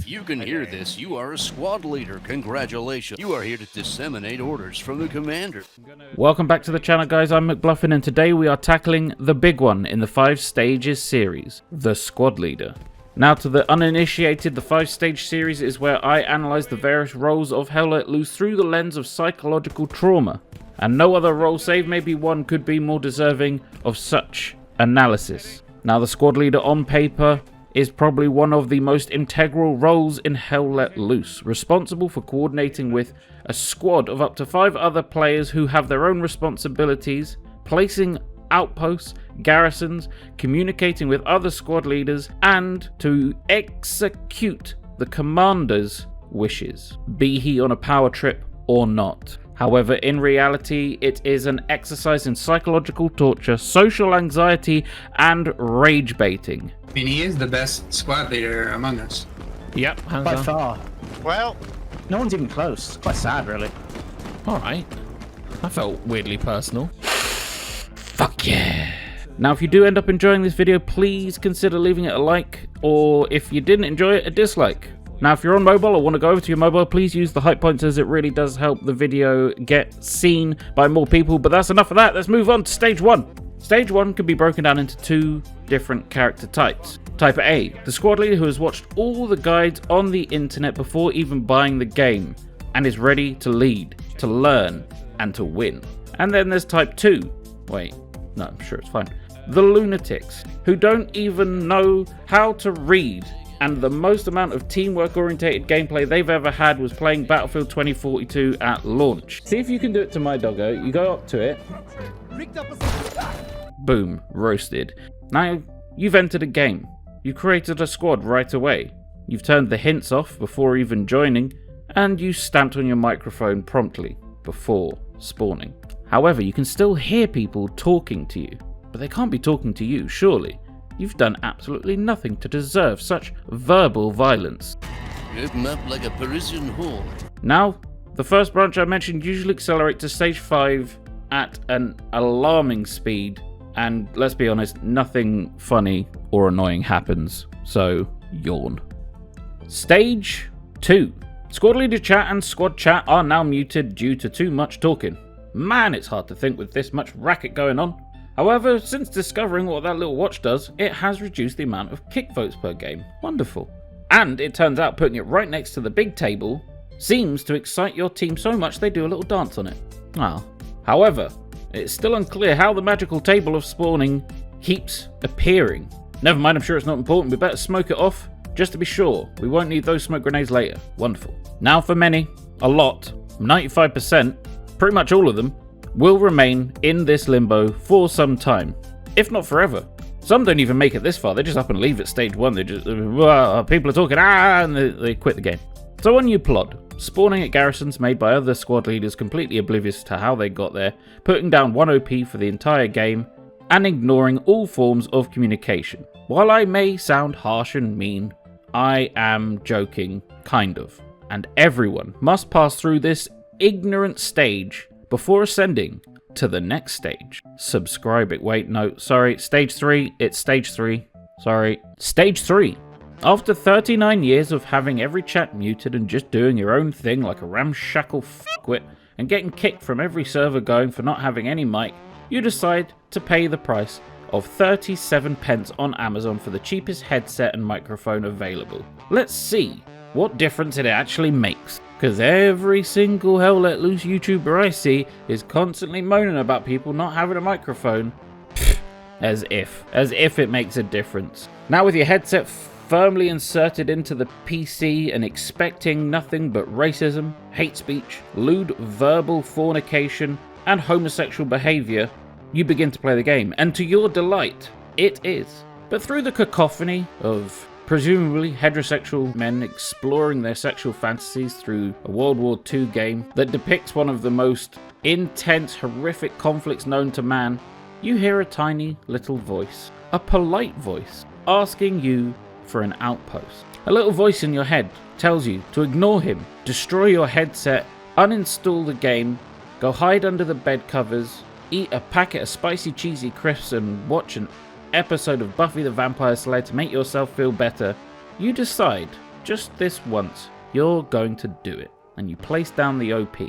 If you can hear this, you are a squad leader. Congratulations. You are here to disseminate orders from the commander. Welcome back to the channel, guys. I'm McBluffin, and today we are tackling the big one in the 5 stages series, the squad leader. Now, to the uninitiated, the 5-stage series is where I analyze the various roles of Hell Let Loose through the lens of psychological trauma, and no other role, save maybe one, could be more deserving of such analysis. Now, the squad leader on paper is probably one of the most integral roles in Hell Let Loose, responsible for coordinating with a squad of up to 5 other players who have their own responsibilities, placing outposts, garrisons, communicating with other squad leaders, and to execute the commander's wishes, be he on a power trip or not. However, in reality, it is an exercise in psychological torture, social anxiety, and rage baiting. I mean, he is the best squad leader among us. Yep, hands By down. far. Well, No one's even close. It's quite sad, really. Alright. That felt weirdly personal. Fuck yeah. Now, if you do end up enjoying this video, please consider leaving it a like, or if you didn't enjoy it, a dislike. Now, if you're on mobile or want to go over to your mobile, please use the hype pointers. It really does help the video get seen by more people. But that's enough of that. Let's move on to stage 1. Stage 1 can be broken down into 2 different character types. Type A, the squad leader who has watched all the guides on the internet before even buying the game and is ready to lead, to learn, and to win. And then there's type 2. Wait, no, I'm sure it's fine. The lunatics, who don't even know how to read, and the most amount of teamwork-orientated gameplay they've ever had was playing Battlefield 2042 at launch. See if you can do it to my doggo. You go up to it. Boom, roasted. Now, you've entered a game. You created a squad right away. You've turned the hints off before even joining, and you stamped on your microphone promptly before spawning. However, you can still hear people talking to you, but they can't be talking to you, surely. You've done absolutely nothing to deserve such verbal violence. Open up like a Parisian whore. Now, the first branch I mentioned usually accelerate to stage 5 at an alarming speed, and let's be honest, nothing funny or annoying happens, so yawn. Stage 2. Squad leader chat and squad chat are now muted due to too much talking. Man, it's hard to think with this much racket going on. However, since discovering what that little watch does, it has reduced the amount of kick votes per game. Wonderful. And it turns out putting it right next to the big table seems to excite your team so much they do a little dance on it. Ah. However, it's still unclear how the magical table of spawning keeps appearing. Never mind, I'm sure it's not important. We better smoke it off just to be sure. We won't need those smoke grenades later. Wonderful. Now, for many, a lot, 95%, pretty much all of them, will remain in this limbo for some time, if not forever. Some don't even make it this far. They just up and leave at stage 1. They just, people are talking, and they quit the game. So on you plod, spawning at garrisons made by other squad leaders completely oblivious to how they got there, putting down 1 OP for the entire game, and ignoring all forms of communication. While I may sound harsh and mean, I am joking, kind of. And everyone must pass through this ignorant stage before ascending to the next stage. Subscribe it. Wait, no, sorry. Stage 3. It's stage 3. Sorry. Stage 3. After 39 years of having every chat muted and just doing your own thing like a ramshackle fuckwit and getting kicked from every server going for not having any mic, you decide to pay the price of 37 pence on Amazon for the cheapest headset and microphone available. Let's see what difference it actually makes. Because every single Hell Let Loose YouTuber I see is constantly moaning about people not having a microphone. As if it makes a difference. Now, with your headset firmly inserted into the PC and expecting nothing but racism, hate speech, lewd verbal fornication, and homosexual behaviour, you begin to play the game. And to your delight, it is. But through the cacophony of presumably heterosexual men exploring their sexual fantasies through a World War II game that depicts one of the most intense, horrific conflicts known to man, you hear a tiny little voice, a polite voice, asking you for an outpost. A little voice in your head tells you to ignore him, destroy your headset, uninstall the game, go hide under the bed covers, eat a packet of spicy cheesy crisps and watch an episode of Buffy the Vampire Slayer to make yourself feel better. You decide just this once, you're going to do it. And you place down the OP,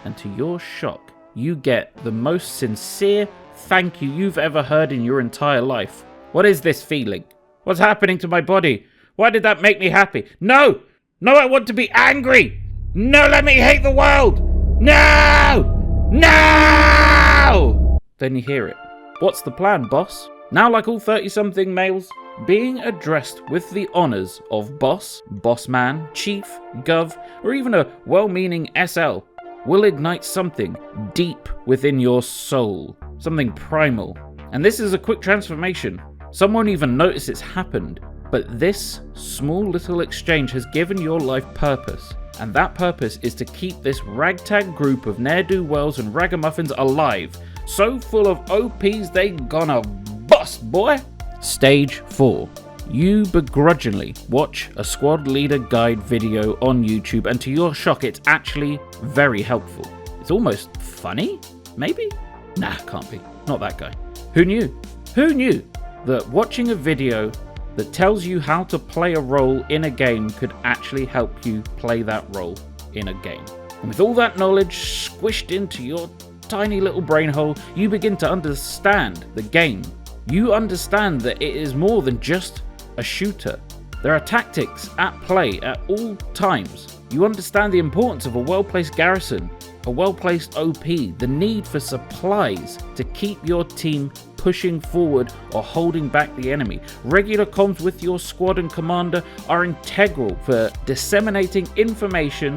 and to your shock, you get the most sincere thank you you've ever heard in your entire life. What is this feeling? What's happening to my body? Why did that make me happy? No! No, I want to be angry! No, let me hate the world! No! No! Then you hear it. What's the plan, boss? Now, like all 30-something males, being addressed with the honours of boss, boss man, chief, gov, or even a well-meaning SL will ignite something deep within your soul, something primal. And this is a quick transformation. Some won't even notice it's happened, but this small little exchange has given your life purpose. And that purpose is to keep this ragtag group of ne'er-do-wells and ragamuffins alive, so full of OPs they gonna bust, boy! Stage 4. You begrudgingly watch a squad leader guide video on YouTube, and to your shock, it's actually very helpful. It's almost funny? Maybe? Nah, can't be. Not that guy. Who knew? Who knew that watching a video that tells you how to play a role in a game could actually help you play that role in a game? And with all that knowledge squished into your tiny little brain hole, you begin to understand the game. You understand that it is more than just a shooter. There are tactics at play at all times. You understand the importance of a well-placed garrison, a well-placed OP, the need for supplies to keep your team pushing forward or holding back the enemy. Regular comms with your squad and commander are integral for disseminating information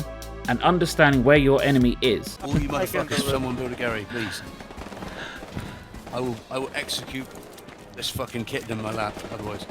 and understanding where your enemy is. All you motherfuckers, someone build a Gary, please. I will execute this fucking kitten in my lap, otherwise.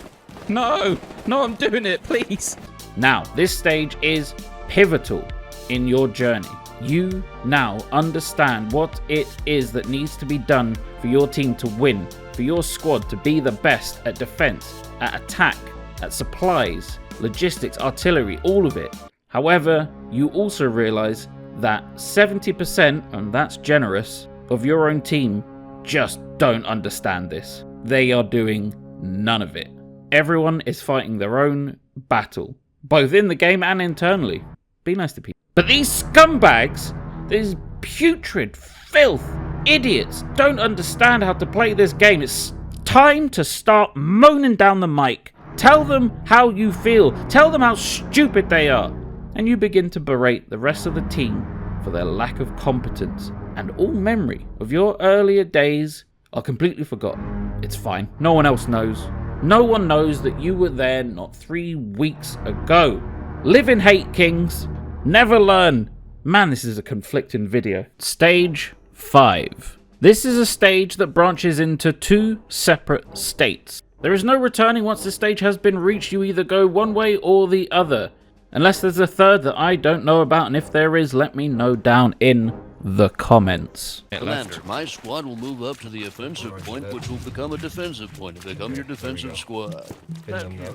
No, I'm doing it, please. Now, this stage is pivotal in your journey. You now understand what it is that needs to be done for your team to win, for your squad to be the best at defense, at attack, at supplies, logistics, artillery, all of it. However, you also realize that 70%, and that's generous, of your own team just don't understand this. They are doing none of it. Everyone is fighting their own battle, both in the game and internally. Be nice to people. But these scumbags, these putrid filth idiots, don't understand how to play this game. It's time to start moaning down the mic. Tell them how you feel. Tell them how stupid they are. And you begin to berate the rest of the team for their lack of competence. And all memory of your earlier days are completely forgotten. It's fine. No one else knows. No one knows that you were there not 3 weeks ago. Live in hate, kings. Never learn. Man, this is a conflicting video. Stage 5. This is a stage that branches into 2 separate states. There is no returning once this stage has been reached. You either go one way or the other. Unless there's a third that I don't know about, and if there is, let me know down in the comments. Commander, my squad will move up to the offensive point, which will become a defensive point and become your defensive squad.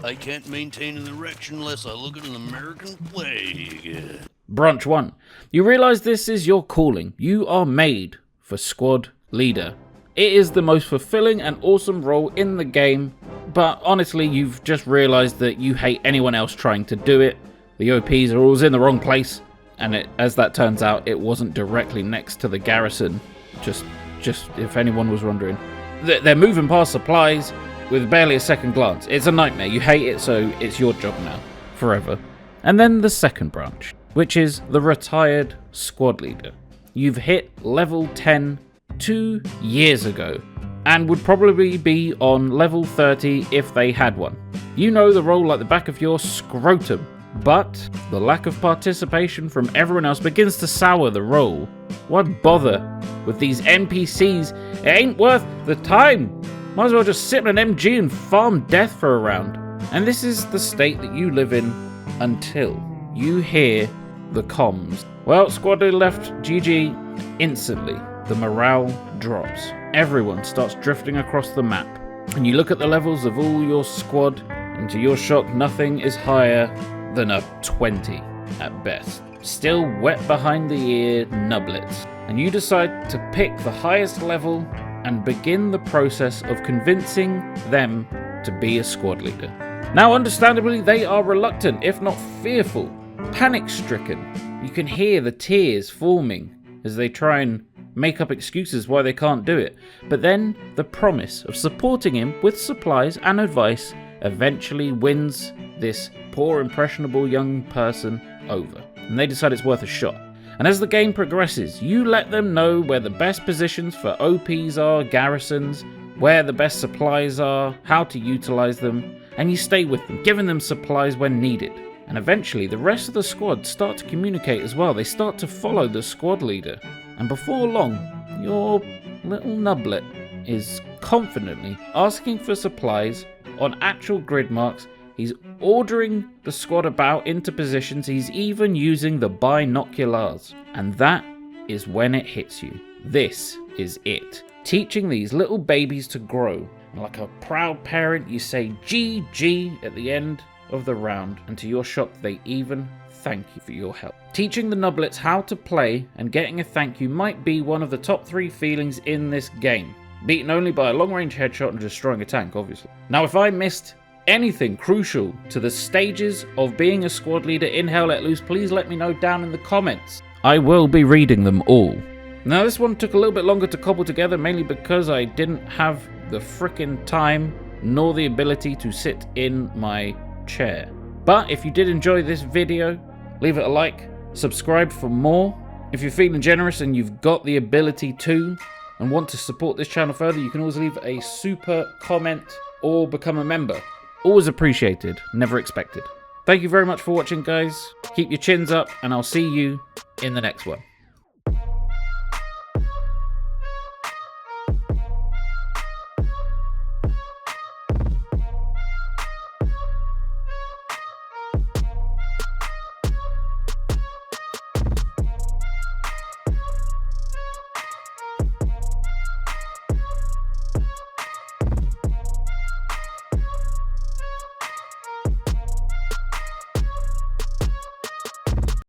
I can't maintain an erection unless I look at an American flag. Branch 1. You realize this is your calling. You are made for squad leader. It is the most fulfilling and awesome role in the game, but honestly, you've just realized that you hate anyone else trying to do it. The OPs are always in the wrong place. And as that turns out, it wasn't directly next to the garrison. Just if anyone was wondering. They're moving past supplies with barely a second glance. It's a nightmare. You hate it, so it's your job now. Forever. And then the second branch, which is the retired squad leader. You've hit level 10 2 years ago, and would probably be on level 30 if they had one. You know the role like the back of your scrotum. But the lack of participation from everyone else begins to sour the role. Why bother with these NPCs? It ain't worth the time. Might as well just sit in an MG and farm death for a round. And this is the state that you live in until you hear the comms. Well, squad leader left, GG. Instantly, the morale drops. Everyone starts drifting across the map. And you look at the levels of all your squad, and to your shock, nothing is higher than a 20 at best. Still wet behind the ear nublets. And you decide to pick the highest level and begin the process of convincing them to be a squad leader. Now, understandably, they are reluctant, if not fearful, panic-stricken. You can hear the tears forming as they try and make up excuses why they can't do it. But then the promise of supporting him with supplies and advice eventually wins this poor, impressionable young person over. And they decide it's worth a shot. And as the game progresses, you let them know where the best positions for OPs are, garrisons, where the best supplies are, how to utilize them, and you stay with them, giving them supplies when needed. And eventually, the rest of the squad start to communicate as well. They start to follow the squad leader. And before long, your little nublet is confidently asking for supplies on actual grid marks. He's ordering the squad about into positions. He's even using the binoculars. And that is when it hits you. This is it. Teaching these little babies to grow. And like a proud parent, you say GG at the end of the round. And to your shock, they even thank you for your help. Teaching the nublets how to play and getting a thank you might be one of the top 3 feelings in this game. Beaten only by a long-range headshot and destroying a tank, obviously. Now, if I missed anything crucial to the stages of being a squad leader in Hell Let Loose, please let me know down in the comments. I will be reading them all. Now, this one took a little bit longer to cobble together, mainly because I didn't have the frickin' time nor the ability to sit in my chair. But if you did enjoy this video, leave it a like, subscribe for more. If you're feeling generous and you've got the ability to and want to support this channel further, you can always leave a super comment or become a member. Always appreciated, never expected. Thank you very much for watching, guys. Keep your chins up, and I'll see you in the next one.